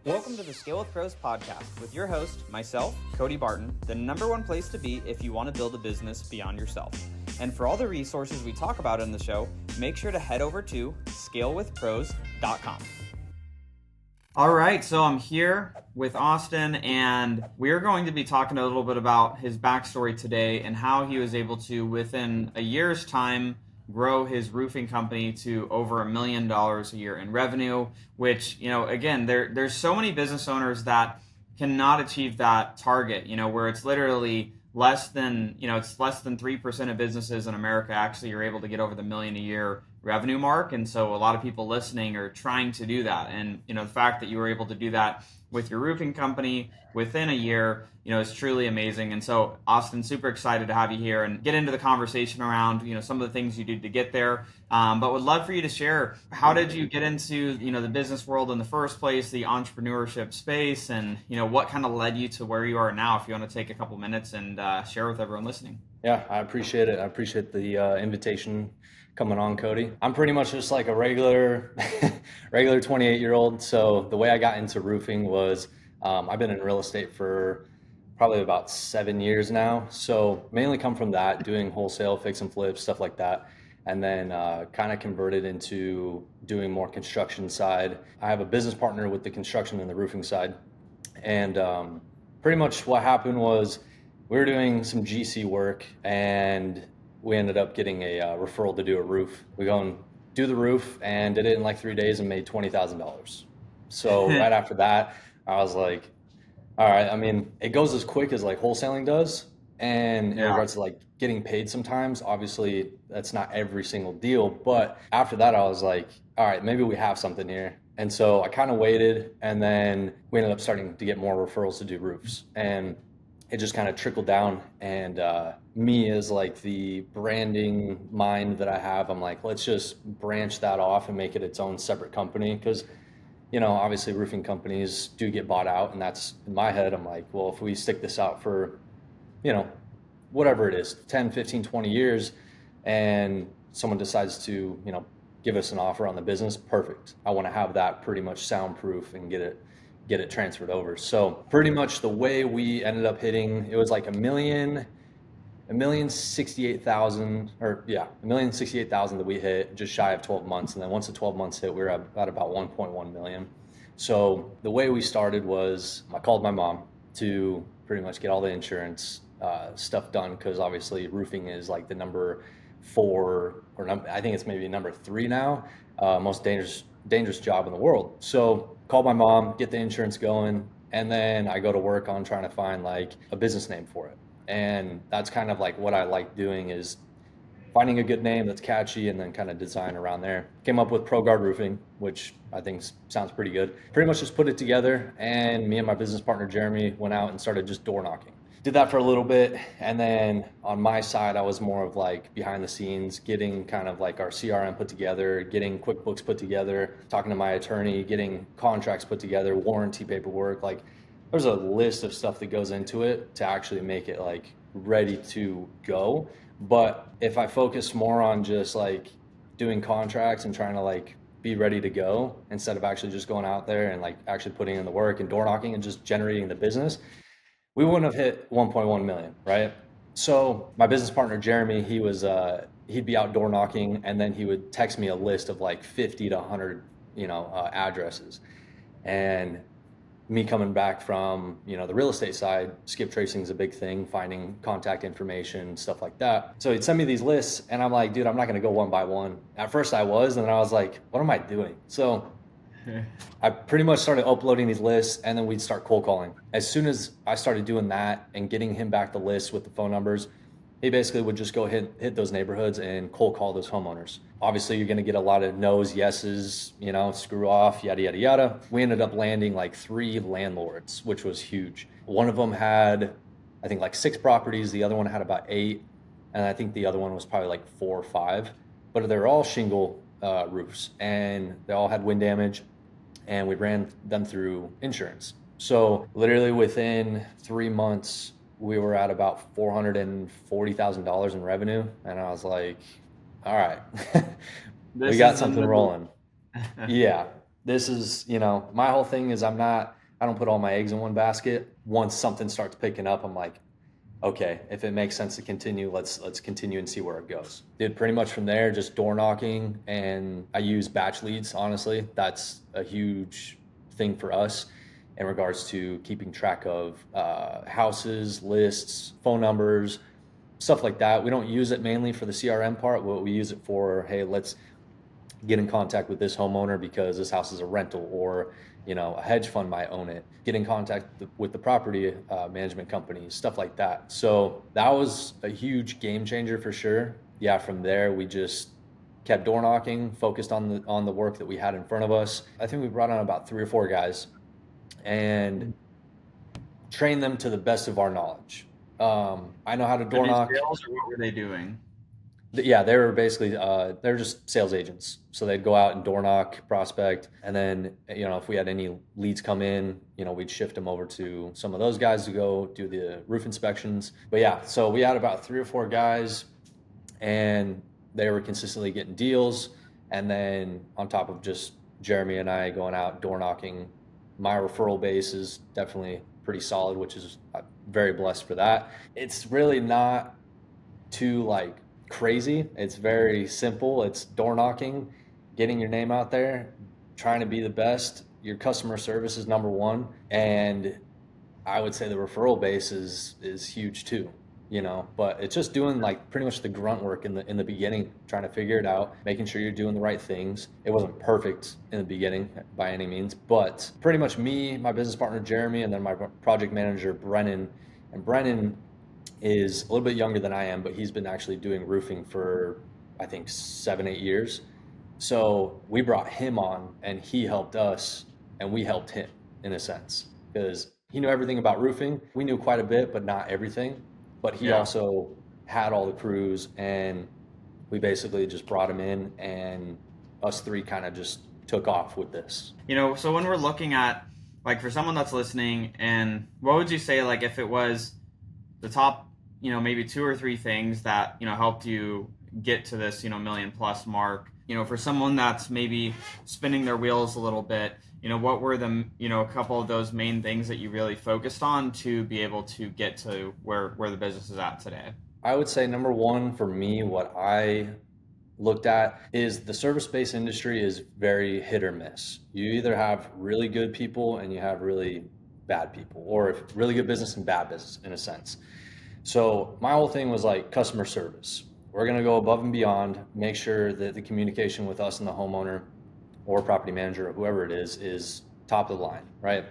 Welcome to the Scale with Pros podcast with your host, myself, Cody Barton, the number one place to be if you want to build a business beyond yourself. And for all the resources we talk about in the show, make sure to head over to scalewithpros.com. All right, so I'm here with Austyn, and we're going to be talking a little bit about his backstory today and how he was able to, within a year's time, grow his roofing company to over $1 million a year in revenue, which, again, there's so many business owners that cannot achieve that target, where it's literally less than 3% of businesses in America actually are able to get over the $1 million a year revenue mark. And so a lot of people listening are trying to do that. And, the fact that you were able to do that with your roofing company within a year, is truly amazing. And so, Austyn, super excited to have you here and get into the conversation around, some of the things you did to get there. But would love for you to share, how did you get into, the business world in the first place, the entrepreneurship space, and, what kind of led you to where you are now, if you want to take a couple minutes and share with everyone listening. Yeah, I appreciate it. I appreciate the invitation coming on, Cody. I'm pretty much just like a regular 28-year-old. So the way I got into roofing was I've been in real estate for probably about 7 years now. So mainly come from that, doing wholesale, fix and flip, stuff like that. And then kind of converted into doing more construction side. I have a business partner with the construction and the roofing side. And pretty much what happened was we were doing some GC work and we ended up getting a referral to do a roof. We go and do the roof and did it in like 3 days and made $20,000. So right after that, I was like, all right, I mean, it goes as quick as like wholesaling does. And in regards to like getting paid sometimes, obviously that's not every single deal. But after that, I was like, all right, maybe we have something here. And so I kind of waited, and then we ended up starting to get more referrals to do roofs. And it just kind of trickled down. And me as like the branding mind that I have, I'm like, let's just branch that off and make it its own separate company. Because, obviously roofing companies do get bought out. And that's in my head, I'm like, well, if we stick this out for, whatever it is, 10, 15, 20 years, and someone decides to, give us an offer on the business, perfect. I want to have that pretty much soundproof and get it transferred over. So pretty much the way we ended up hitting, it was like $1,068,000 that we hit just shy of 12 months. And then once the 12 months hit, we were at about 1.1 million. So the way we started was I called my mom to pretty much get all the insurance stuff done, because obviously roofing is like the number 4, or I think it's maybe number 3 now, most dangerous job in the world. So call my mom, get the insurance going, and then I go to work on trying to find like a business name for it. And that's kind of like what I like doing, is finding a good name that's catchy and then kind of design around there. Came up with Pro Guard Roofing, which I think sounds pretty good. Pretty much just put it together, and me and my business partner Jeremy went out and started just door knocking. Did that for a little bit, and then on my side, I was more of like behind the scenes, getting kind of like our CRM put together, getting QuickBooks put together, talking to my attorney, getting contracts put together, warranty paperwork. Like there's a list of stuff that goes into it to actually make it like ready to go. But if I focus more on just like doing contracts and trying to like be ready to go, instead of actually just going out there and like actually putting in the work and door knocking and just generating the business, we wouldn't have hit 1.1 million, right? So my business partner, Jeremy, he'd be out door knocking, and then he would text me a list of like 50 to 100, addresses. And me coming back from, the real estate side, skip tracing is a big thing, finding contact information, stuff like that. So he'd send me these lists, and I'm like, dude, I'm not going to go one by one. At first I was, and then I was like, what am I doing? So I pretty much started uploading these lists, and then we'd start cold calling. As soon as I started doing that and getting him back the list with the phone numbers, he basically would just go hit those neighborhoods and cold call those homeowners. Obviously, you're going to get a lot of no's, yeses, screw off, yada, yada, yada. We ended up landing like 3 landlords, which was huge. One of them had, I think, like 6 properties. The other one had about 8. And I think the other one was probably like 4 or 5. But they're all shingle roofs, and they all had wind damage. And we ran them through insurance. So literally within 3 months, we were at about $440,000 in revenue. And I was like, all right, we got something rolling. Yeah. This is, my whole thing is I don't put all my eggs in one basket. Once something starts picking up, I'm like, okay, if it makes sense to continue, let's continue and see where it goes. Did pretty much from there, just door knocking, and I use batch leads. Honestly, that's a huge thing for us in regards to keeping track of houses, lists, phone numbers, stuff like that. We don't use it mainly for the CRM part. What we use it for, hey, let's get in contact with this homeowner because this house is a rental, or a hedge fund might own it. Get in contact with the property management companies, stuff like that. So that was a huge game changer for sure. Yeah, from there we just kept door knocking, focused on the work that we had in front of us. I think we brought on about 3 or 4 guys and trained them to the best of our knowledge. I know how to door knock. Sales, or what were they doing? Yeah, they were basically they're just sales agents. So they'd go out and door knock, prospect, and then if we had any leads come in, we'd shift them over to some of those guys to go do the roof inspections. But yeah, so we had about 3 or 4 guys, and they were consistently getting deals. And then on top of just Jeremy and I going out door knocking, my referral base is definitely pretty solid, which is I'm very blessed for that. It's really not too crazy. It's very simple. It's door knocking, getting your name out there, trying to be the best. Your customer service is number one, and I would say the referral base is huge too. But it's just doing pretty much the grunt work in the beginning, trying to figure it out, making sure you're doing the right things. It wasn't perfect in the beginning by any means, but pretty much me, my business partner Jeremy, and then my project manager Brennan. And Brennan is a little bit younger than I am, but he's been actually doing roofing for I think 7-8 years. So we brought him on, and he helped us, and we helped him in a sense, because he knew everything about roofing. We knew quite a bit, but not everything. But he also had all the crews, and we basically just brought him in, and us 3 kind of just took off with this. So when we're looking at, for someone that's listening, and what would you say, if it was the top, maybe 2 or 3 things that, helped you get to this, million plus mark, for someone that's maybe spinning their wheels a little bit, what were the, a couple of those main things that you really focused on to be able to get to where the business is at today? I would say number one for me, what I looked at is the service-based industry is very hit or miss. You either have really good people and you have really bad people, or really good business and bad business in a sense. So my whole thing was customer service. We're going to go above and beyond, make sure that the communication with us and the homeowner or property manager or whoever it is top of the line, right?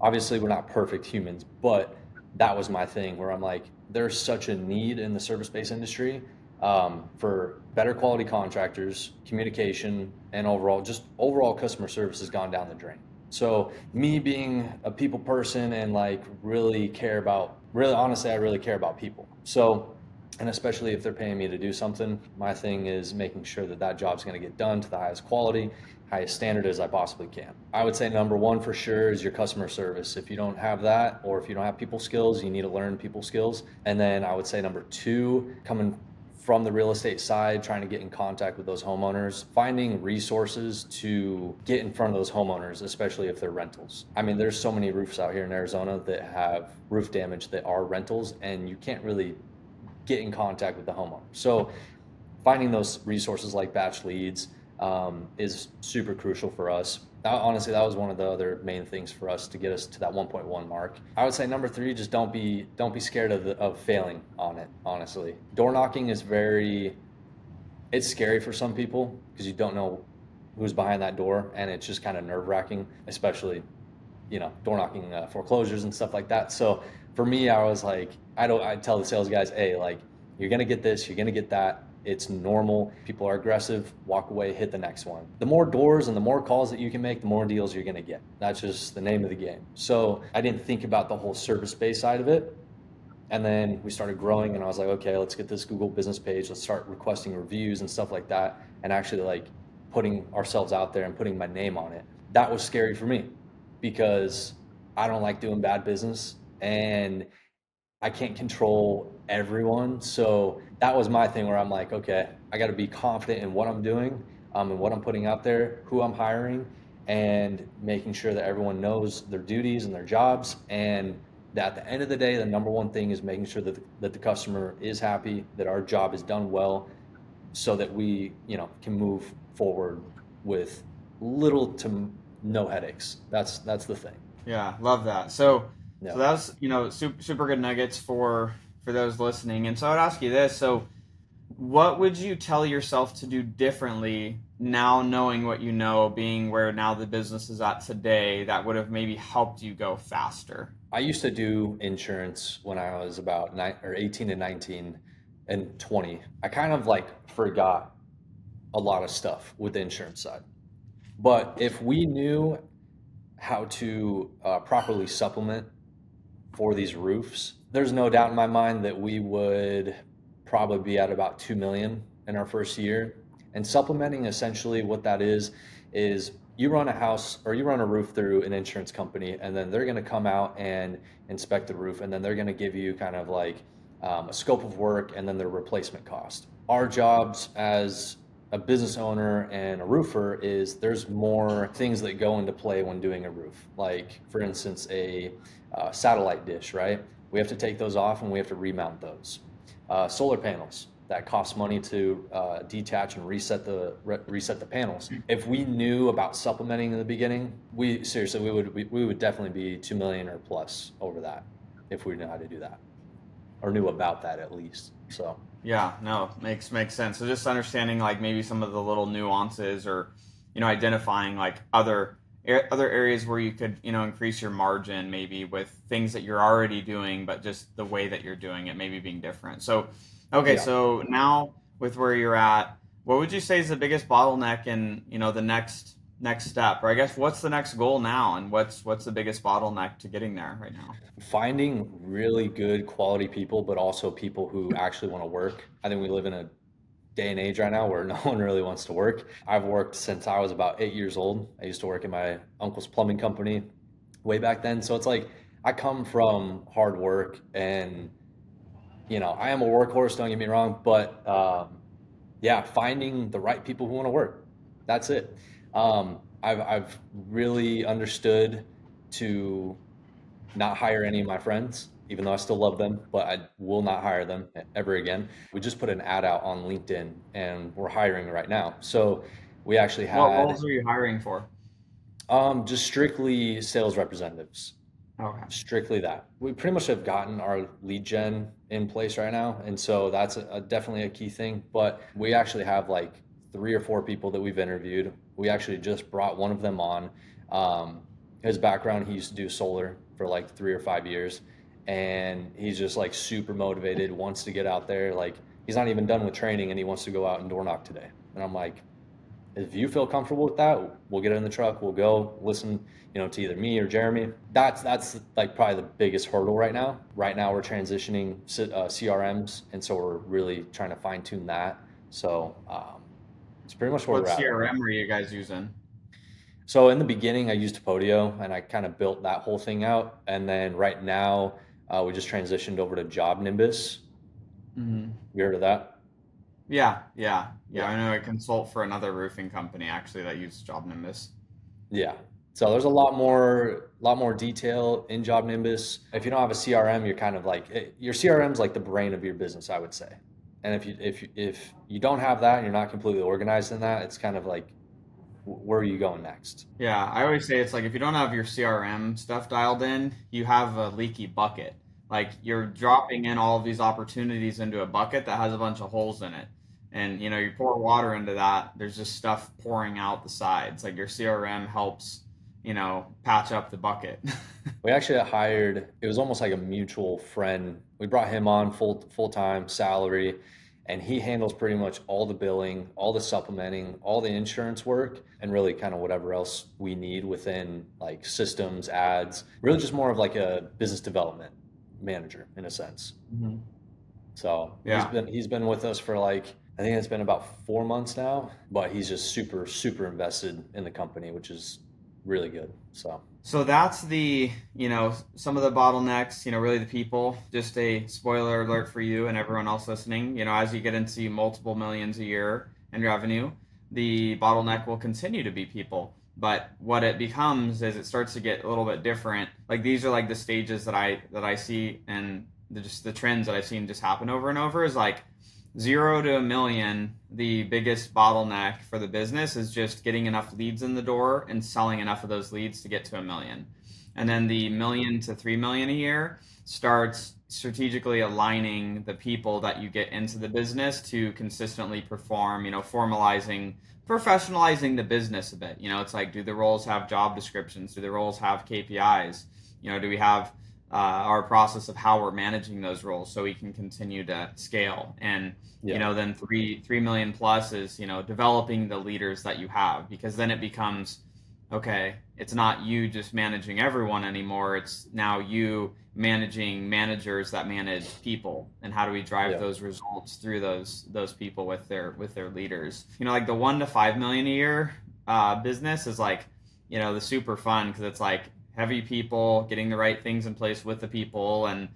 Obviously we're not perfect humans, but that was my thing where I'm there's such a need in the service-based industry for better quality contractors, communication, and overall customer service has gone down the drain. So me being a people person and really honestly, I really care about people. So, and especially if they're paying me to do something, my thing is making sure that job's going to get done to the highest quality, highest standard as I possibly can. I would say number one for sure is your customer service. If you don't have that, or if you don't have people skills, you need to learn people skills. And then I would say number 2, coming from the real estate side, trying to get in contact with those homeowners, finding resources to get in front of those homeowners, especially if they're rentals. I mean, there's so many roofs out here in Arizona that have roof damage that are rentals, and you can't really get in contact with the homeowner. So finding those resources like batch leads is super crucial for us. Honestly, that was one of the other main things for us to get us to that 1.1 mark. I would say number 3, just don't be scared of failing on it. Honestly, door knocking is it's scary for some people because you don't know who's behind that door, and it's just kind of nerve-wracking, especially door knocking foreclosures and stuff like that. So for me, I was I tell the sales guys, hey, you're gonna get this, you're gonna get that. It's normal. People are aggressive. Walk away, hit the next one. The more doors and the more calls that you can make, the more deals you're going to get. That's just the name of the game. So I didn't think about the whole service-based side of it. And then we started growing, and I was okay, let's get this Google business page. Let's start requesting reviews and stuff like that, and actually putting ourselves out there and putting my name on it. That was scary for me because I don't like doing bad business, and I can't control everyone. So that was my thing where I'm okay, I got to be confident in what I'm doing and what I'm putting out there, who I'm hiring, and making sure that everyone knows their duties and their jobs, and that at the end of the day, the number one thing is making sure that the customer is happy, that our job is done well, so that we, can move forward with little to no headaches. That's the thing. Yeah, love that. So Yeah. that's, super good nuggets for those listening. And so I would ask you this. So what would you tell yourself to do differently now, knowing what you know, being where now the business is at today, that would have maybe helped you go faster? I used to do insurance when I was about 18 and 19 and 20. I kind of forgot a lot of stuff with the insurance side. But if we knew how to properly supplement for these roofs, there's no doubt in my mind that we would probably be at about 2 million in our first year. And supplementing, essentially what that is you run a house or you run a roof through an insurance company, and then they're going to come out and inspect the roof, and then they're going to give you kind of a scope of work and then their replacement cost. Our jobs as a business owner and a roofer is there's more things that go into play when doing a roof. Like, for instance, a satellite dish, right? We have to take those off and we have to remount those. Solar panels, that costs money to detach and reset the panels. If we knew about supplementing in the beginning, we would definitely be 2 million or plus over that if we knew how to do that, or knew about that at least. So yeah, no, makes sense. So just understanding maybe some of the little nuances, or identifying other areas where you could increase your margin, maybe with things that you're already doing, but just the way that you're doing it maybe being different. So okay, yeah. So now with where you're at, what would you say is the biggest bottleneck in the next step, or I guess what's the next goal now, and what's the biggest bottleneck to getting there right now? Finding really good quality people, but also people who actually want to work. I think we live in a day and age right now where no one really wants to work. I've worked since I was about 8 years old. I used to work in my uncle's plumbing company way back then. So it's I come from hard work, and I am a workhorse, don't get me wrong, but finding the right people who want to work. That's it. I've really understood to not hire any of my friends, even though I still love them, but I will not hire them ever again. We just put an ad out on LinkedIn, and we're hiring right now. So we actually had. What roles are you hiring for? Just strictly sales representatives. Okay. Strictly that. We pretty much have gotten our lead gen in place right now, and so that's definitely a key thing. But we actually have 3 or 4 people that we've interviewed. We actually just brought one of them on. His background, he used to do solar for 3 or 5 years, and he's just super motivated, wants to get out there. He's not even done with training, and he wants to go out and door knock today. And I'm like, if you feel comfortable with that, we'll get in the truck, we'll go listen, to either me or Jeremy. That's probably the biggest hurdle right now. Right now we're transitioning CRMs, and so we're really trying to fine tune that. So it's pretty much where we're at. What CRM are you guys using? So in the beginning, I used Podio, and I kind of built that whole thing out. And then right now, we just transitioned over to Job Nimbus. Mm-hmm. You heard of that? Yeah. I know I consult for another roofing company actually that uses Job Nimbus. Yeah. So there's a lot more detail in Job Nimbus. If you don't have a CRM, you're kind of your CRM's like the brain of your business, I would say. And if you don't have that and you're not completely organized in that, it's kind of where are you going next? Yeah, I always say it's if you don't have your CRM stuff dialed in, you have a leaky bucket. You're dropping in all of these opportunities into a bucket that has a bunch of holes in it. And, you pour water into that, there's just stuff pouring out the sides. Your CRM helps, patch up the bucket. We actually hired, it was almost like a mutual friend. We brought him on full-time salary, and he handles pretty much all the billing, all the supplementing, all the insurance work, and really kind of whatever else we need within systems, ads, really just more of a business development manager in a sense. Mm-hmm. So yeah. He's been with us for I think it's been about 4 months now, but he's just super, super invested in the company, which is really good. So that's the, some of the bottlenecks, really the people. Just a spoiler alert for you and everyone else listening, as you get into multiple millions a year in revenue, the bottleneck will continue to be people. But what it becomes is it starts to get a little bit different. Like these are like the stages that I see, and just the trends that I've seen just happen over and over is like 0 to 1 million. The biggest bottleneck for the business is just getting enough leads in the door and selling enough of those leads to get to 1 million. And then the 1 million to 3 million a year starts strategically aligning the people that you get into the business to consistently perform, formalizing, professionalizing the business a bit. It's like, do the roles have job descriptions? Do the roles have KPIs? Do we have our process of how we're managing those roles so we can continue to scale? And then 3 million plus is developing the leaders that you have, because then it becomes, okay, it's not you just managing everyone anymore. It's now you managing managers that manage people, and how do we drive those results through those people with their leaders. Like the 1 to 5 million a year business is like, the super fun, because it's like heavy people, getting the right things in place with the people. And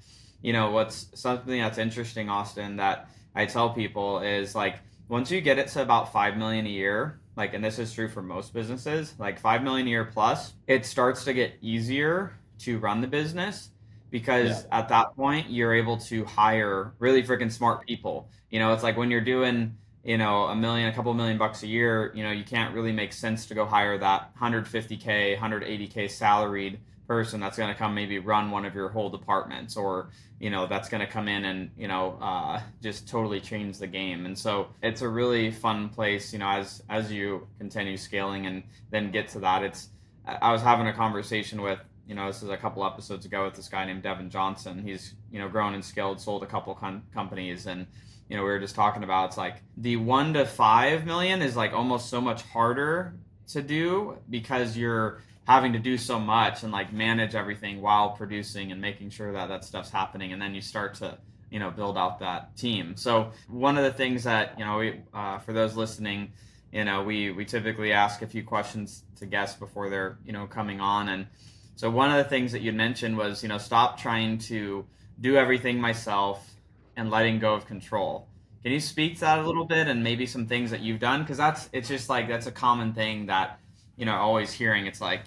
what's something that's interesting, Austyn, that I tell people is like, once you get it to about 5 million a year, like, and this is true for most businesses, like 5 million a year plus, it starts to get easier to run the business, because at that point you're able to hire really freaking smart people. It's like when you're doing, a couple million bucks a year, you can't really make sense to go hire that 150K, 180K salaried person that's going to come maybe run one of your whole departments, or that's going to come in and just totally change the game. And so it's a really fun place, as you continue scaling and then get to that. I was having a conversation with, this is a couple episodes ago, with this guy named Devin Johnson. He's grown and scaled, sold a couple companies, and we were just talking about, it's like the 1 to 5 million is like almost so much harder to do, because you're having to do so much and like manage everything while producing and making sure that stuff's happening. And then you start to, build out that team. So one of the things that, we, for those listening, we typically ask a few questions to guests before they're, coming on. And so one of the things that you mentioned was, stop trying to do everything myself and letting go of control. Can you speak to that a little bit, and maybe some things that you've done? Because it's just like, that's a common thing that, always hearing. It's like,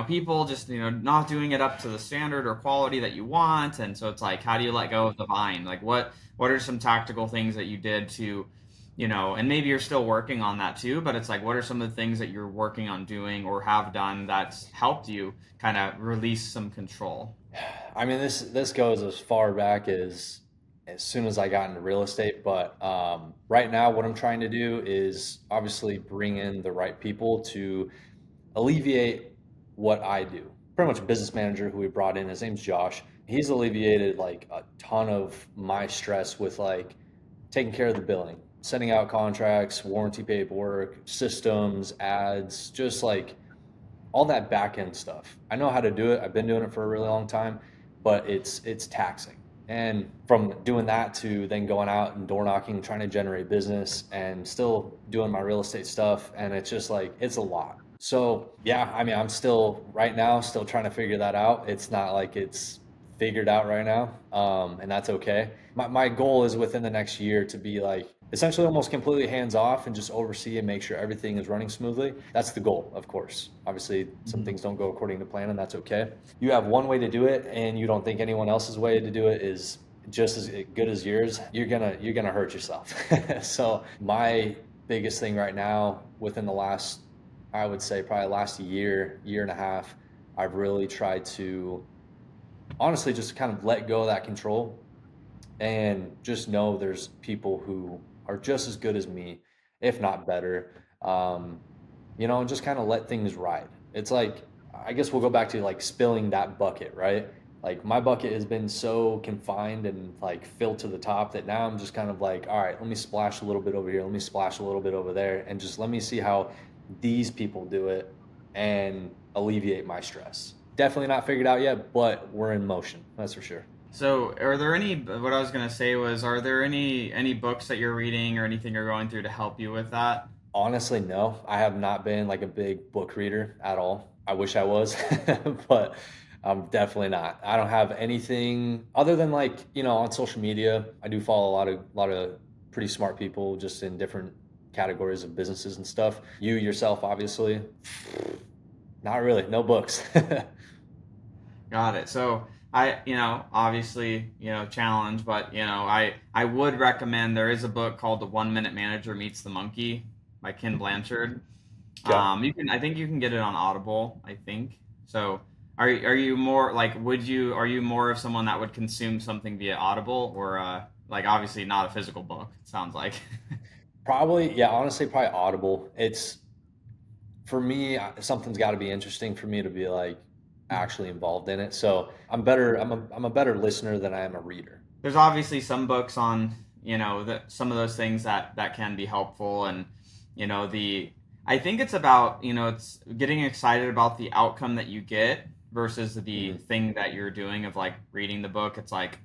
people just, not doing it up to the standard or quality that you want. And so it's like, how do you let go of the vine? Like what are some tactical things that you did to, and maybe you're still working on that too, but it's like, what are some of the things that you're working on doing or have done that's helped you kind of release some control? I mean, this goes as far back as soon as I got into real estate. But right now, what I'm trying to do is obviously bring in the right people to alleviate what I do. Pretty much a business manager who we brought in, his name's Josh. He's alleviated like a ton of my stress with like taking care of the billing, sending out contracts, warranty paperwork, systems, ads, just like all that back end stuff. I know how to do it. I've been doing it for a really long time, but it's taxing. And from doing that to then going out and door knocking, trying to generate business, and still doing my real estate stuff, and it's just like, it's a lot. So yeah, I mean, I'm still right now still trying to figure that out. It's not like it's figured out right now, and that's okay. My goal is within the next year to be like essentially almost completely hands off and just oversee and make sure everything is running smoothly. That's the goal, of course. Obviously, some things don't go according to plan, and that's okay. You have one way to do it, and you don't think anyone else's way to do it is just as good as yours. You're gonna hurt yourself. So my biggest thing right now, within the last, I would say probably last year and a half, I've really tried to honestly just kind of let go of that control and just know there's people who are just as good as me, if not better, and just kind of let things ride. It's like, I guess we'll go back to like spilling that bucket, right? Like my bucket has been so confined and like filled to the top that now I'm just kind of like, all right, let me splash a little bit over here, let me splash a little bit over there, and just let me see how these people do it and alleviate my stress. Definitely not figured out yet, but we're in motion, that's for sure. So are there what I was going to say was, are there any books that you're reading or anything you're going through to help you with that? Honestly, no. I have not been like a big book reader at all. I wish I was, but I'm definitely not. I don't have anything other than like, on social media. I do follow a lot of pretty smart people just in different categories of businesses and stuff. You yourself, obviously, not really, no books. Got it. So obviously, challenge, but I would recommend, there is a book called The 1 Minute Manager Meets the Monkey by Ken Blanchard. Okay. I think you can get it on Audible, I think. So are you more like, are you more of someone that would consume something via Audible, or like, obviously not a physical book, it sounds like. Probably, yeah, honestly, probably Audible. It's for me, something's got to be interesting for me to be like actually involved in it. So I'm a better listener than I am a reader. There's obviously some books on, some of those things that can be helpful, and I think it's about, it's getting excited about the outcome that you get versus the thing that you're doing of like reading the book. It's like,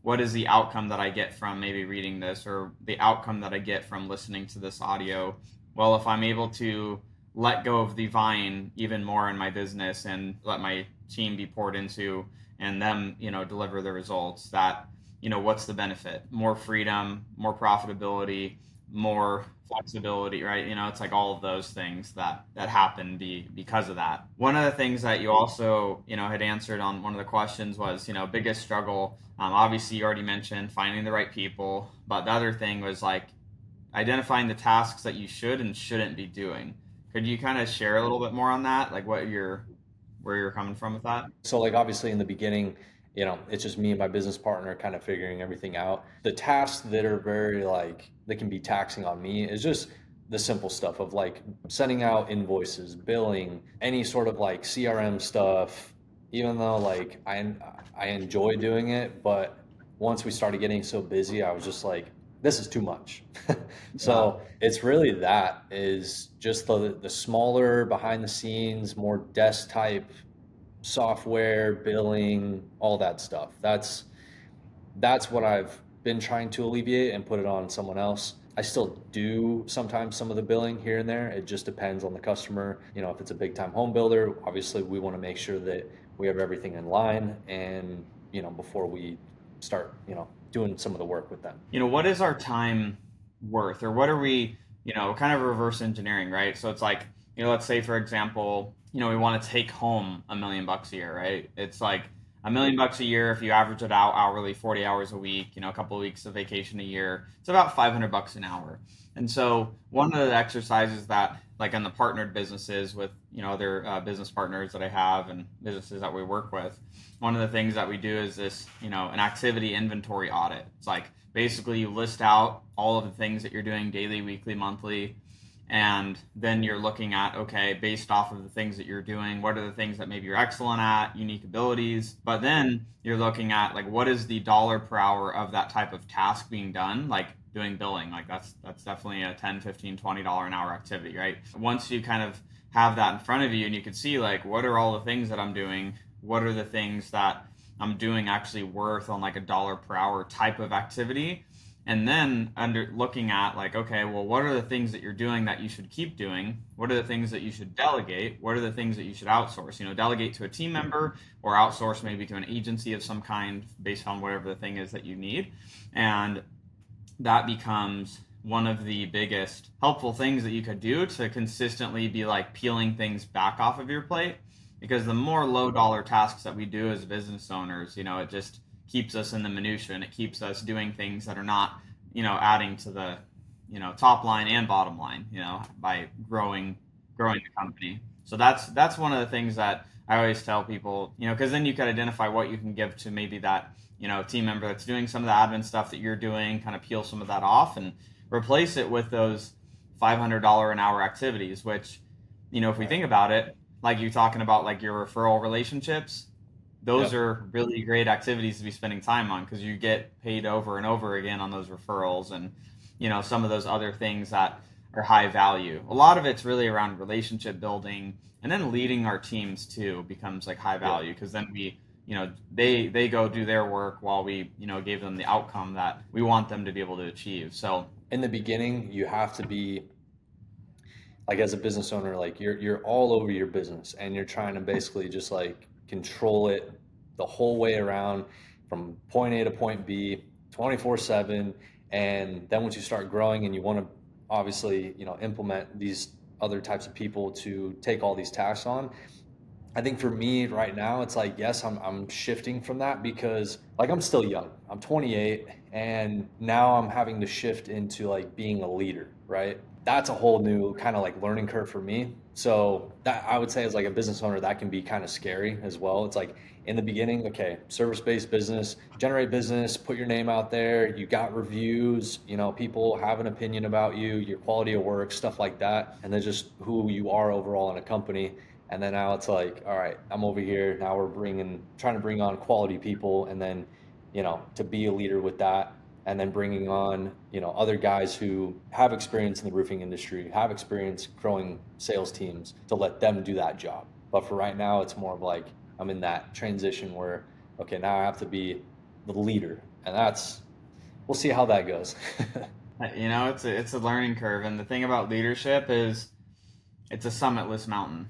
what is the outcome that I get from maybe reading this, or the outcome that I get from listening to this audio? Well, if I'm able to let go of the vine even more in my business and let my team be poured into, and them, deliver the results, that, what's the benefit? More freedom, more profitability, more flexibility, right? It's like all of those things that happen because of that. One of the things that you also, had answered on one of the questions was, biggest struggle. Obviously, you already mentioned finding the right people, but the other thing was like identifying the tasks that you should and shouldn't be doing. Could you kind of share a little bit more on that, like where you're coming from with that? So like obviously in the beginning, it's just me and my business partner kind of figuring everything out. The tasks that are very like that can be taxing on me is just the simple stuff of like sending out invoices, billing, any sort of like CRM stuff, even though like I enjoy doing it, but once we started getting so busy, I was just like, this is too much. So it's really that is just the smaller behind the scenes, more desk type software, billing, all that stuff. That's what I've been trying to alleviate and put it on someone else. I still do sometimes some of the billing here and there. It just depends on the customer. If it's a big time home builder, obviously we want to make sure that we have everything in line and, before we start, doing some of the work with them. What is our time worth, or what are we, kind of reverse engineering, right? So it's like, let's say, for example, we want to take home $1 million a year, right? It's like $1 million a year. If you average it out hourly, 40 hours a week, a couple of weeks of vacation a year, it's about $500 an hour. And so one of the exercises that, like on the partnered businesses with, other business partners that I have and businesses that we work with, one of the things that we do is this, an activity inventory audit. It's like basically you list out all of the things that you're doing daily, weekly, monthly, and then you're looking at, okay, based off of the things that you're doing, what are the things that maybe you're excellent at, unique abilities, but then you're looking at like, what is the dollar per hour of that type of task being done, like doing billing. Like that's definitely a $10, $15, $20 an hour activity, right? Once you kind of have that in front of you and you can see like, what are all the things that I'm doing, what are the things that I'm doing actually worth on like a dollar per hour type of activity. And then looking at like, okay, well, what are the things that you're doing that you should keep doing? What are the things that you should delegate? What are the things that you should outsource? Delegate to a team member or outsource maybe to an agency of some kind based on whatever the thing is that you need. And that becomes one of the biggest helpful things that you could do to consistently be like peeling things back off of your plate. Because the more low dollar tasks that we do as business owners, it just keeps us in the minutia, and it keeps us doing things that are not, adding to the, top line and bottom line, by growing the company. So that's one of the things that I always tell people, because then you can identify what you can give to maybe that, team member that's doing some of the admin stuff that you're doing, kind of peel some of that off and replace it with those $500 an hour activities, which, if we think about it, like you're talking about like your referral relationships, those are really great activities to be spending time on, because you get paid over and over again on those referrals and, some of those other things that are high value. A lot of it's really around relationship building, and then leading our teams too becomes like high value, because then we, they go do their work while we, gave them the outcome that we want them to be able to achieve. So in the beginning, you have to be like, as a business owner, like you're all over your business and you're trying to basically just like control it the whole way around from point A to point B 24/7. And then once you start growing and you want to obviously, implement these other types of people to take all these tasks on. I think for me right now, it's like, yes, I'm shifting from that because like I'm still young. I'm 28 and now I'm having to shift into like being a leader, right? That's a whole new kind of like learning curve for me. So that I would say as like a business owner, that can be kind of scary as well. It's like in the beginning, okay, service-based business, generate business, put your name out there, you got reviews, people have an opinion about you, your quality of work, stuff like that, and then just who you are overall in a company. And then now it's like, all right, I'm over here. Now we're trying to bring on quality people, and then, to be a leader with that, and then bringing on, other guys who have experience in the roofing industry, have experience growing sales teams to let them do that job. But for right now, it's more of like I'm in that transition where, okay, now I have to be the leader, and we'll see how that goes. It's a learning curve, and the thing about leadership is it's a summitless mountain.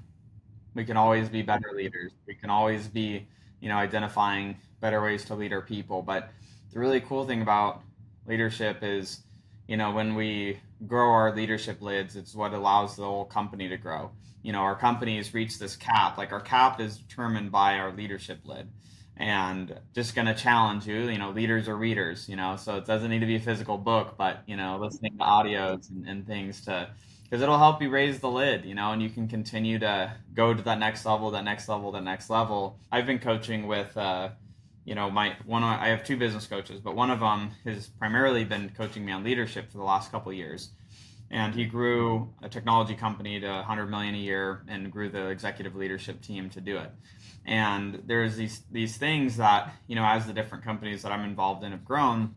We can always be better leaders. We can always be, identifying better ways to lead our people. But the really cool thing about leadership is, when we grow our leadership lids, it's what allows the whole company to grow. Our companies reach this cap. Like our cap is determined by our leadership lid. And just going to challenge you, leaders are readers, so it doesn't need to be a physical book, but, listening to audios and things because it'll help you raise the lid, and you can continue to go to that next level, that next level, that next level. I've been coaching with, I have two business coaches, but one of them has primarily been coaching me on leadership for the last couple of years. And he grew a technology company to 100 million a year and grew the executive leadership team to do it. And there's these things that, as the different companies that I'm involved in have grown,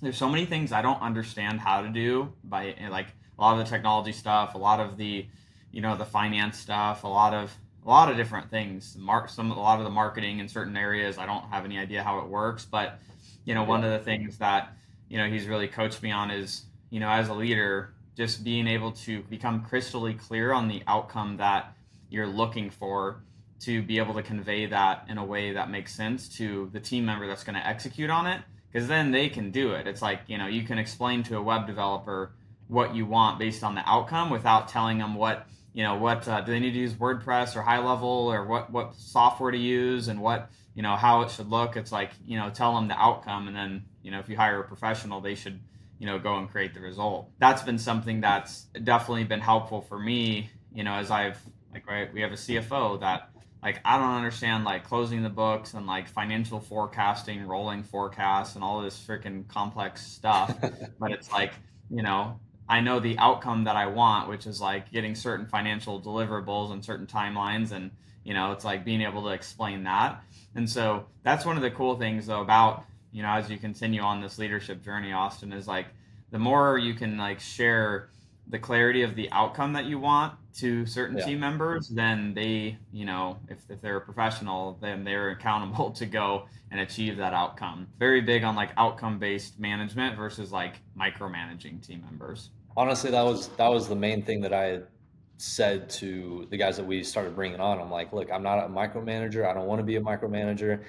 there's so many things I don't understand how to do by like a lot of the technology stuff, a lot of the, the finance stuff, a lot of different things. A lot of the marketing in certain areas, I don't have any idea how it works. But, one of the things that, he's really coached me on is, as a leader, just being able to become crystally clear on the outcome that you're looking for, to be able to convey that in a way that makes sense to the team member that's going to execute on it, because then they can do it. It's like, you can explain to a web developer what you want based on the outcome without telling them what do they need to use WordPress or high level or what software to use and what, how it should look. It's like, tell them the outcome, and then, if you hire a professional, they should, go and create the result. That's been something that's definitely been helpful for me, as we have a CFO that, like, I don't understand, like, closing the books and, like, financial forecasting, rolling forecasts, and all this freaking complex stuff. But it's like, I know the outcome that I want, which is, like, getting certain financial deliverables and certain timelines. And, it's like being able to explain that. And so that's one of the cool things, though, about, as you continue on this leadership journey, Austyn, is, like, the more you can, like, share the clarity of the outcome that you want to certain team members, then they, if they're a professional, then they're accountable to go and achieve that outcome. Very big on, like, outcome-based management versus, like, micromanaging team members. Honestly, that was the main thing that I had said to the guys that we started bringing on. I'm like, look, I'm not a micromanager. I don't want to be a micromanager.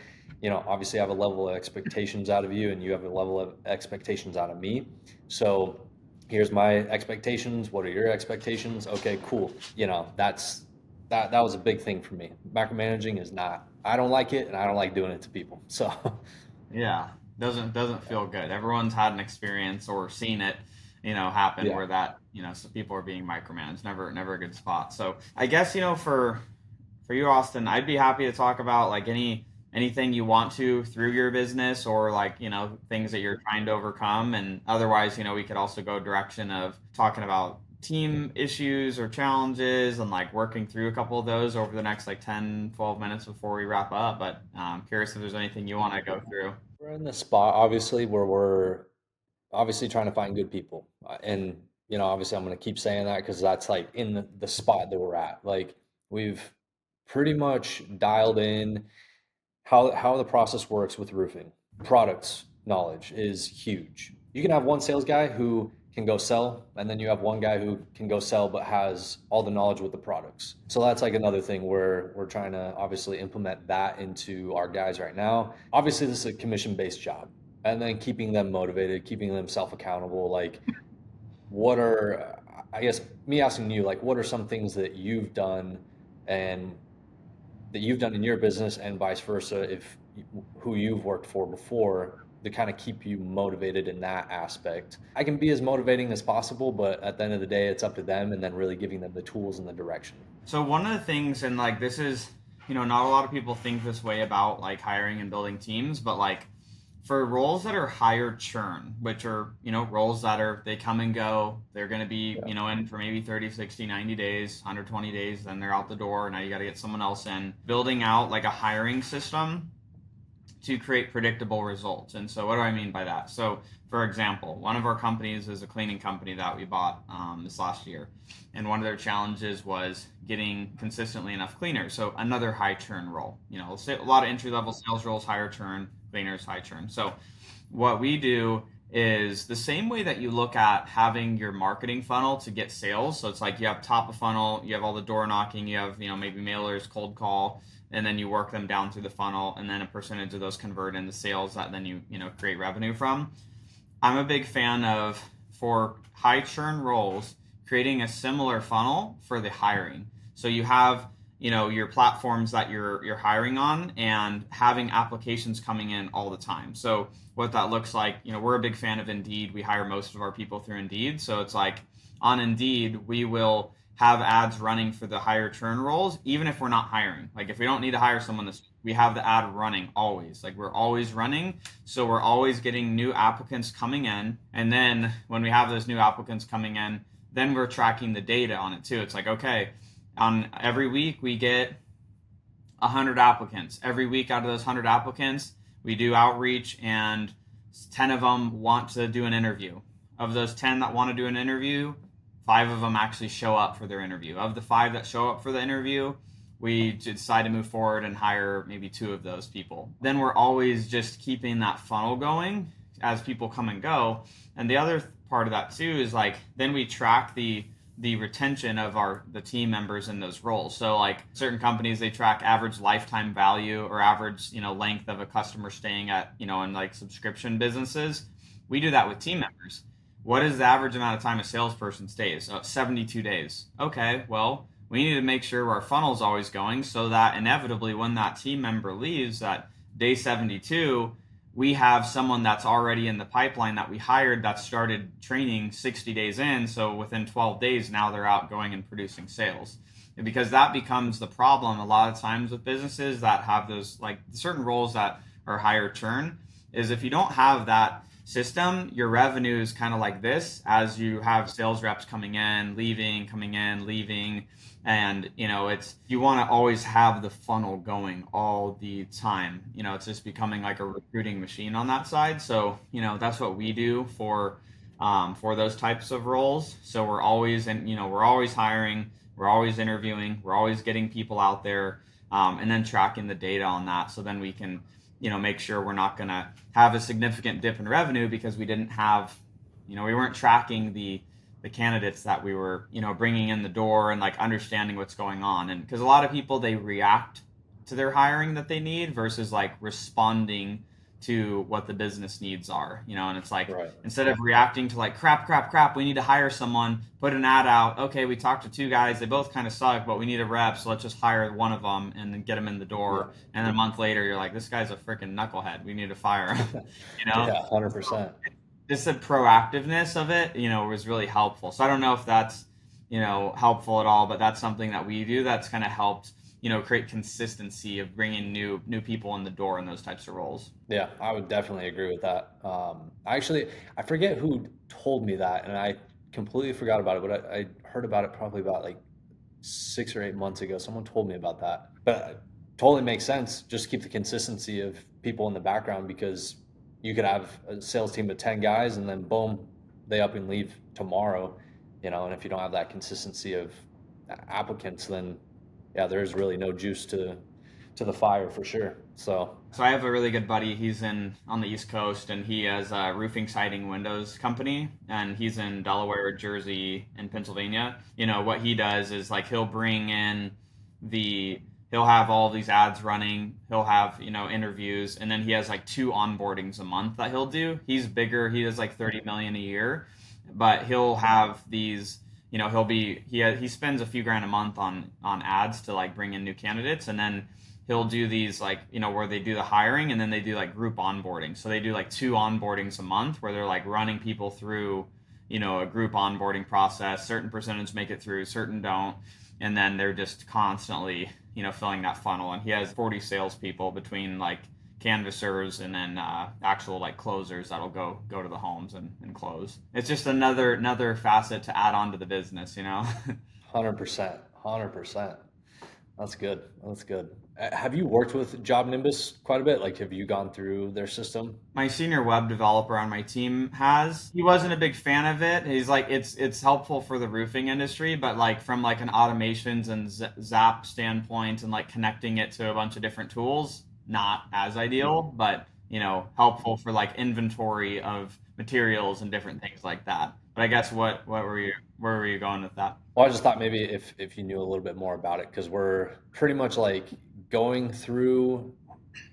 Obviously I have a level of expectations out of you, and you have a level of expectations out of me. So here's my expectations. What are your expectations? Okay, cool. That was a big thing for me. Micromanaging is not, I don't like it, and I don't like doing it to people. So yeah, doesn't feel good. Everyone's had an experience or seen it, happen where that, so people are being micromanaged. Never a good spot. So I guess, for you, Austyn, I'd be happy to talk about, like, anything you want to through your business, or, like, things that you're trying to overcome. And otherwise, we could also go direction of talking about team issues or challenges and, like, working through a couple of those over the next, like, 10, 12 minutes before we wrap up. But I'm curious if there's anything you want to go through. we're in the spot, obviously, where we're obviously trying to find good people. And, obviously I'm going to keep saying that because that's, like, in the spot that we're at. Like, we've pretty much dialed in how the process works with roofing. Products knowledge is huge. You can have one sales guy who can go sell, and then you have one guy who can go sell but has all the knowledge with the products. So that's, like, another thing where we're trying to obviously implement that into our guys right now. Obviously this is a commission-based job, and then keeping them motivated, keeping them self-accountable. Like, what are, I guess, me asking you, like, what are some things that you've done and that you've done in your business and vice versa, if who you've worked for before, to kind of keep you motivated in that aspect? I can be as motivating as possible, but at the end of the day, it's up to them, and then really giving them the tools and the direction. So one of the things, and like this is, not a lot of people think this way about like hiring and building teams, but like for roles that are higher churn, which are, roles that are, they come and go, they're going to be, Yeah. in for maybe 30, 60, 90 days, 120 days, then they're out the door. Now you got to get someone else in. Building out like a hiring system to create predictable results. And so what do I mean by that? So for example, one of our companies is a cleaning company that we bought this last year. And one of their challenges was getting consistently enough cleaners. So another high churn role, a lot of entry level sales roles, higher churn, cleaners, high churn. So what we do is the same way that you look at having your marketing funnel to get sales. So it's like you have top of funnel, you have all the door knocking, you have, maybe mailers, cold call, and then you work them down through the funnel, and then a percentage of those convert into sales that then you create revenue from. I'm a big fan of, for high churn roles, creating a similar funnel for the hiring. So you have your platforms that you're hiring on, and having applications coming in all the time. So what that looks like, we're a big fan of Indeed. We hire most of our people through Indeed. So it's like on Indeed, we will have ads running for the higher churn roles, even if we're not hiring. Like if we don't need to hire someone this, we have the ad running always. Like we're always running. So we're always getting new applicants coming in. And then when we have those new applicants coming in, then we're tracking the data on it too. It's like, okay, on every week we get 100 applicants. Every week out of those 100 applicants, we do outreach, and 10 of them want to do an interview. Of those 10 that want to do an interview, 5 of them actually show up for their interview. Of the 5 that show up for the interview, we decide to move forward and hire maybe 2 of those people. Then we're always just keeping that funnel going as people come and go. And the other part of that too is like, then we track the retention of the team members in those roles. So like certain companies, they track average lifetime value or average, length of a customer staying at, in like subscription businesses. We do that with team members. What is the average amount of time a salesperson stays? 72 days. Okay, well, we need to make sure our funnel's always going so that inevitably when that team member leaves at day 72, we have someone that's already in the pipeline that we hired that started training 60 days in. So within 12 days, now they're out going and producing sales. And because that becomes the problem a lot of times with businesses that have those like certain roles that are higher churn, is if you don't have that system, your revenue is kind of like this as you have sales reps coming in, leaving, coming in, leaving. And, it's, you want to always have the funnel going all the time. It's just becoming like a recruiting machine on that side. So, that's what we do for those types of roles. So we're always, we're always hiring, we're always interviewing, we're always getting people out there, and then tracking the data on that. So then we can, make sure we're not going to have a significant dip in revenue because we didn't have, we weren't tracking the candidates that we were, bringing in the door and like understanding what's going on. And because a lot of people, they react to their hiring that they need versus like responding to what the business needs are, and it's like, right, instead of reacting to like crap, we need to hire someone, put an ad out. Okay, we talked to 2 guys, they both kind of suck, but we need a rep, so let's just hire one of them and then get them in the door. Yeah. And then a month later, you're like, this guy's a freaking knucklehead, we need to fire him. Yeah, 100%. Just the proactiveness of it, was really helpful. So I don't know if that's, helpful at all, but that's something that we do that's kind of helped, create consistency of bringing new people in the door in those types of roles. Yeah, I would definitely agree with that. I forget who told me that, and I completely forgot about it, but I heard about it probably about like 6 or 8 months ago. Someone told me about that, but it totally makes sense. Just keep the consistency of people in the background, because you could have a sales team of 10 guys and then boom, they up and leave tomorrow, and if you don't have that consistency of applicants, then yeah, there's really no juice to the fire for sure. So I have a really good buddy. He's on the East Coast, and he has a roofing, siding, windows company, and he's in Delaware, Jersey, and Pennsylvania. What he does is like he'll bring in he'll have all these ads running, he'll have interviews, and then he has like 2 onboardings a month that he'll do. He's bigger, he does like 30 million a year, but he'll have these, he spends a few grand a month on ads to like bring in new candidates, and then he'll do these like, where they do the hiring and then they do like group onboarding. So they do like 2 onboardings a month where they're like running people through, a group onboarding process. Certain percentage make it through, certain don't. And then they're just constantly, filling that funnel. And he has 40 salespeople between like canvassers and then actual like closers that'll go to the homes and close. It's just another facet to add on to the business, 100%. 100%. That's good. That's good. Have you worked with Job Nimbus quite a bit? Like, have you gone through their system? My senior web developer on my team has. He wasn't a big fan of it. He's like, it's helpful for the roofing industry, but like from like an automations and Zap standpoint and like connecting it to a bunch of different tools, not as ideal, but helpful for like inventory of materials and different things like that. But I guess what were you where were you going with that? Well, I just thought maybe if you knew a little bit more about it, because we're pretty much like going through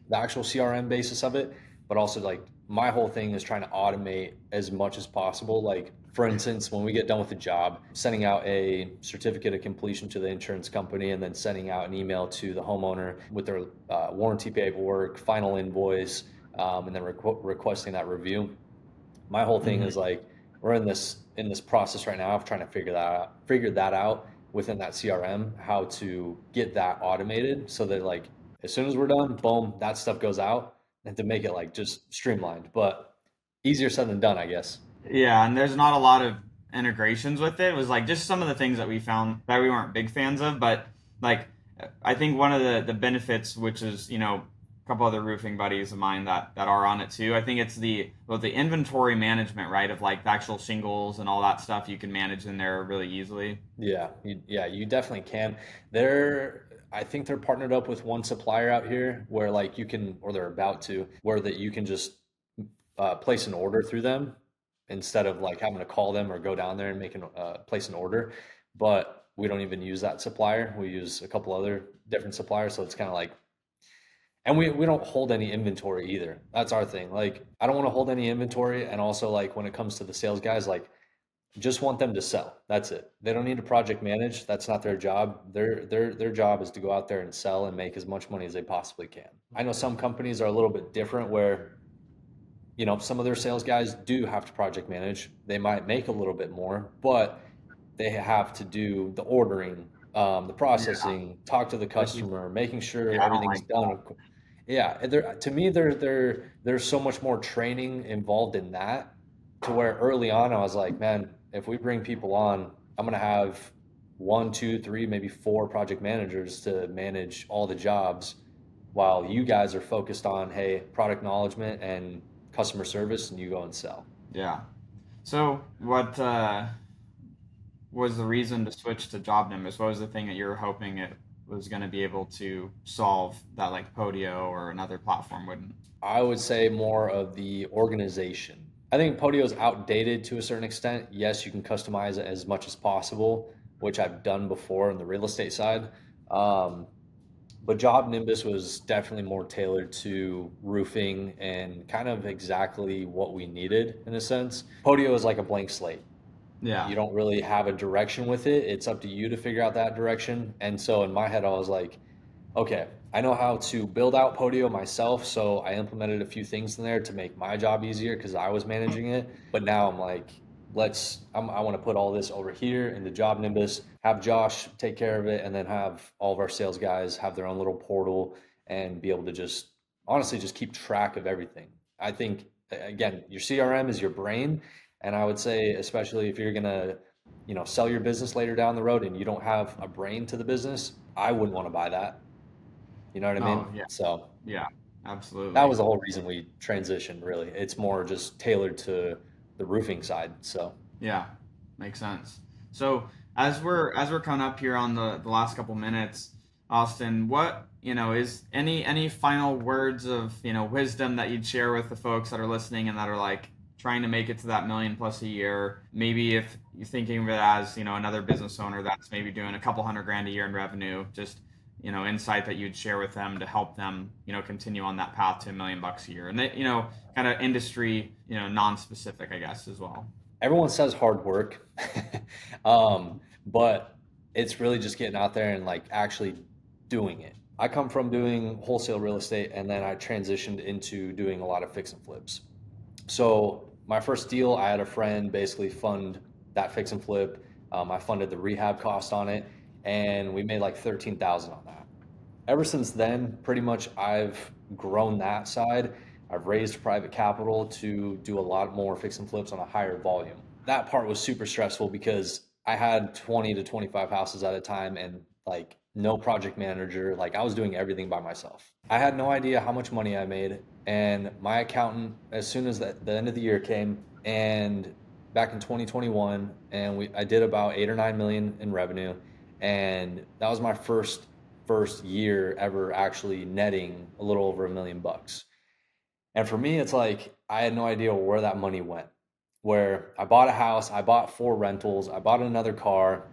the actual CRM basis of it, but also like my whole thing is trying to automate as much as possible. Like, for instance, when we get done with the job, sending out a certificate of completion to the insurance company and then sending out an email to the homeowner with their warranty paperwork, final invoice, and then requesting that review. My whole thing is like, we're in this process right now of trying to figure that out within that CRM, how to get that automated so that like as soon as we're done, boom, that stuff goes out, and to make it like just streamlined. But easier said than done, I guess. Yeah, and there's not a lot of integrations with it. It was like just some of the things that we found that we weren't big fans of, but like I think one of the benefits, which is, a couple other roofing buddies of mine that are on it too. I think it's the inventory management, right? Of like the actual shingles and all that stuff you can manage in there really easily. Yeah, you definitely can. I think they're partnered up with one supplier out here where like you can, or they're about to, where that you can just place an order through them instead of like having to call them or go down there and place an order. But we don't even use that supplier. We use a couple other different suppliers, so it's kind of like, and we don't hold any inventory either. That's our thing. Like, I don't want to hold any inventory, and also like when it comes to the sales guys, like just want them to sell. That's it. They don't need to project manage. That's not their job. Their job is to go out there and sell and make as much money as they possibly can. I know some companies are a little bit different where, some of their sales guys do have to project manage. They might make a little bit more, but they have to do the ordering, the processing, talk to the customer, making sure Yeah, I don't everything's like done. Yeah, and to me, there's so much more training involved in that, to where early on I was like, man, if we bring people on, I'm gonna have one, two, three, maybe four project managers to manage all the jobs, while you guys are focused on, hey, product acknowledgement and customer service, and you go and sell. Yeah. So what was the reason to switch to Job Nimbus? What was the thing that you were hoping it was going to be able to solve that like Podio or another platform wouldn't? I would say more of the organization. I think Podio is outdated to a certain extent. Yes, you can customize it as much as possible, which I've done before in the real estate side. Um, but Job Nimbus was definitely more tailored to roofing and kind of exactly what we needed in a sense. Podio is like a blank slate. Yeah. You don't really have a direction with it. It's up to you to figure out that direction. And so in my head, I was like, okay, I know how to build out Podio myself. So I implemented a few things in there to make my job easier because I was managing it. But now I'm like, I want to put all this over here in the Job Nimbus, have Josh take care of it, and then have all of our sales guys have their own little portal and be able to just honestly just keep track of everything. I think, again, your CRM is your brain. And I would say, especially if you're gonna, sell your business later down the road and you don't have a brain to the business, I wouldn't want to buy that. You know what I mean? Oh, yeah. So Yeah, that absolutely. was the whole reason we transitioned, really. It's more just tailored to the roofing side. So Yeah, makes sense. So as we're coming up here on the last couple minutes, Austin, what is any final words of wisdom that you'd share with the folks that are listening and that are like trying to make it to that million plus a year? Maybe if you're thinking of it as another business owner that's maybe doing a couple hundred grand a year in revenue, just insight that you'd share with them to help them continue on that path to $1 million a year, and they kind of industry non-specific, I guess, as well. everyone says hard work, but it's really just getting out there and like actually doing it. I come from doing wholesale real estate, and then I transitioned into doing a lot of fix and flips. So my first deal, I had a friend basically fund that fix and flip. I funded the rehab cost on it, and we made like 13,000 on that. Ever since then, pretty much I've grown that side. I've raised private capital to do a lot more fix and flips on a higher volume. That part was super stressful because I had 20 to 25 houses at a time and like no project manager. Like I was doing everything by myself. I had no idea how much money I made. And my accountant, as soon as the end of the year came, and back in 2021, and I did about 8 or 9 million in revenue. And that was my first year ever actually netting a little over $1 million. And for me, it's like I had no idea where that money went. Where I bought a house, I bought 4 rentals, I bought another car,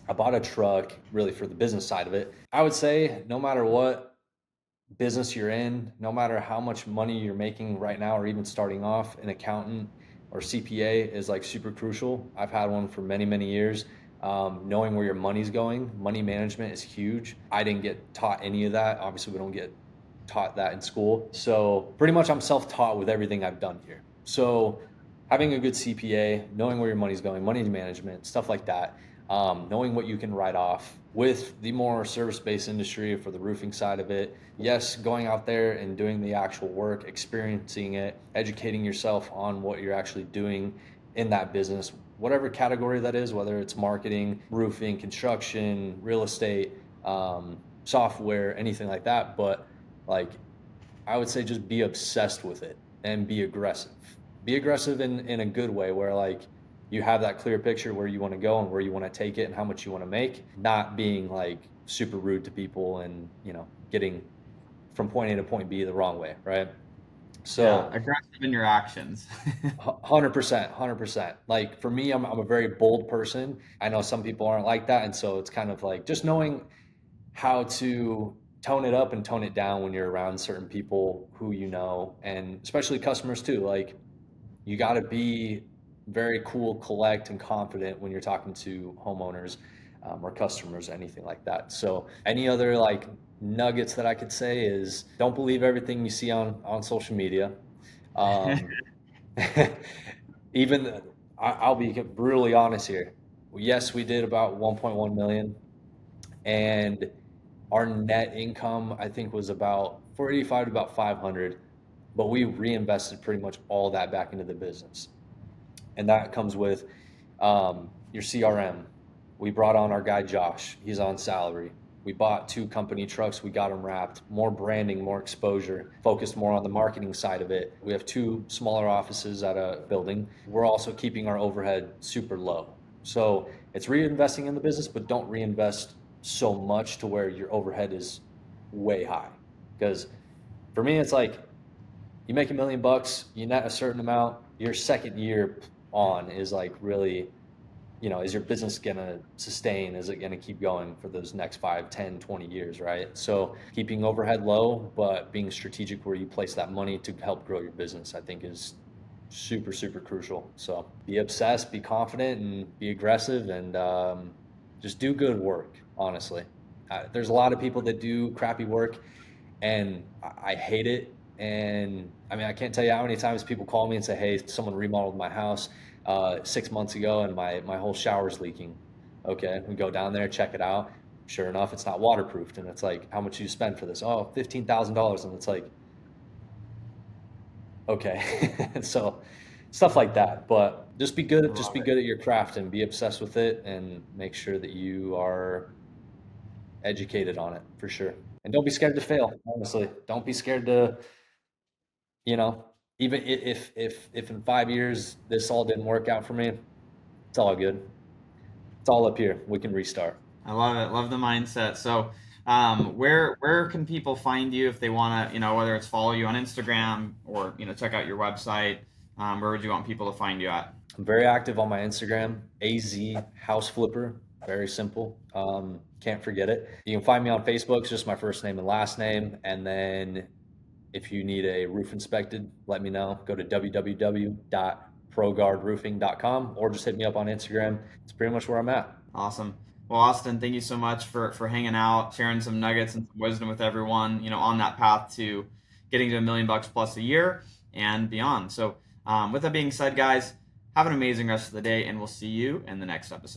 I bought a truck, really for the business side of it. I would say no matter what business you're in, no matter how much money you're making right now or even starting off, an accountant or CPA is like super crucial. I've had one for many, many years. Knowing where your money's going, money management is huge. I didn't get taught any of that. Obviously, we don't get taught that in school. So pretty much I'm self-taught with everything I've done here. So having a good CPA, knowing where your money's going, money management, stuff like that, knowing what you can write off. With the more service-based industry for the roofing side of it, yes, going out there and doing the actual work, experiencing it, educating yourself on what you're actually doing in that business, whatever category that is, whether it's marketing, roofing, construction, real estate, software, anything like that. But like, I would say just be obsessed with it and be aggressive. Be aggressive in a good way where like you have that clear picture where you want to go and where you want to take it and how much you want to make, not being like super rude to people and, getting from point A to point B the wrong way, right? So Yeah, aggressive in your actions. 100%, 100%. Like for me, I'm a very bold person. I know some people aren't like that. And so it's kind of like just knowing how to tone it up and tone it down when you're around certain people who and especially customers too. Like you got to be very cool, collect, and confident when you're talking to homeowners or customers, anything like that. So any other like nuggets that I could say is don't believe everything you see on social media. Um, even I'll be brutally honest here. Yes, we did about 1.1 million, and our net income I think was about 485 to about 500, but we reinvested pretty much all that back into the business, and that comes with your CRM. We brought on our guy Josh. He's on salary. We bought 2 company trucks. We got them wrapped. More branding, more exposure, focused more on the marketing side of it. We have 2 smaller offices at a building. We're also keeping our overhead super low. So it's reinvesting in the business, but don't reinvest so much to where your overhead is way high. Because for me, it's like you make $1 million, you net a certain amount, your second year on is like really, is your business going to sustain? Is it going to keep going for those next 5, 10, 20 years, right? So keeping overhead low, but being strategic where you place that money to help grow your business, I think is super, super crucial. So be obsessed, be confident, and be aggressive, and just do good work, honestly. There's a lot of people that do crappy work, and I hate it. And I mean, I can't tell you how many times people call me and say, hey, someone remodeled my house 6 months ago and my whole shower's leaking. Okay, we go down there, check it out. Sure enough, it's not waterproofed. And it's like, how much you spend for this? Oh, $15,000. And it's like, okay. So stuff like that. But just be good at your craft and be obsessed with it and make sure that you are educated on it for sure. And don't be scared to fail, honestly. Don't be scared to, you know, even if in 5 years this all didn't work out for me, it's all good. It's all up here. We can restart. I love it. Love the mindset. So, where can people find you if they want to, whether it's follow you on Instagram or, check out your website? Where would you want people to find you at? I'm very active on my Instagram, AZ House Flipper. Very simple. Can't forget it. You can find me on Facebook. It's just my first name and last name. And then if you need a roof inspected, let me know. Go to www.bottlenecks, ProGuardRoofing.com, or just hit me up on Instagram. It's pretty much where I'm at. Awesome. Well, Austyn, thank you so much for hanging out, sharing some nuggets and some wisdom with everyone, on that path to getting to $1 million plus a year and beyond. So with that being said, guys, have an amazing rest of the day, and we'll see you in the next episode.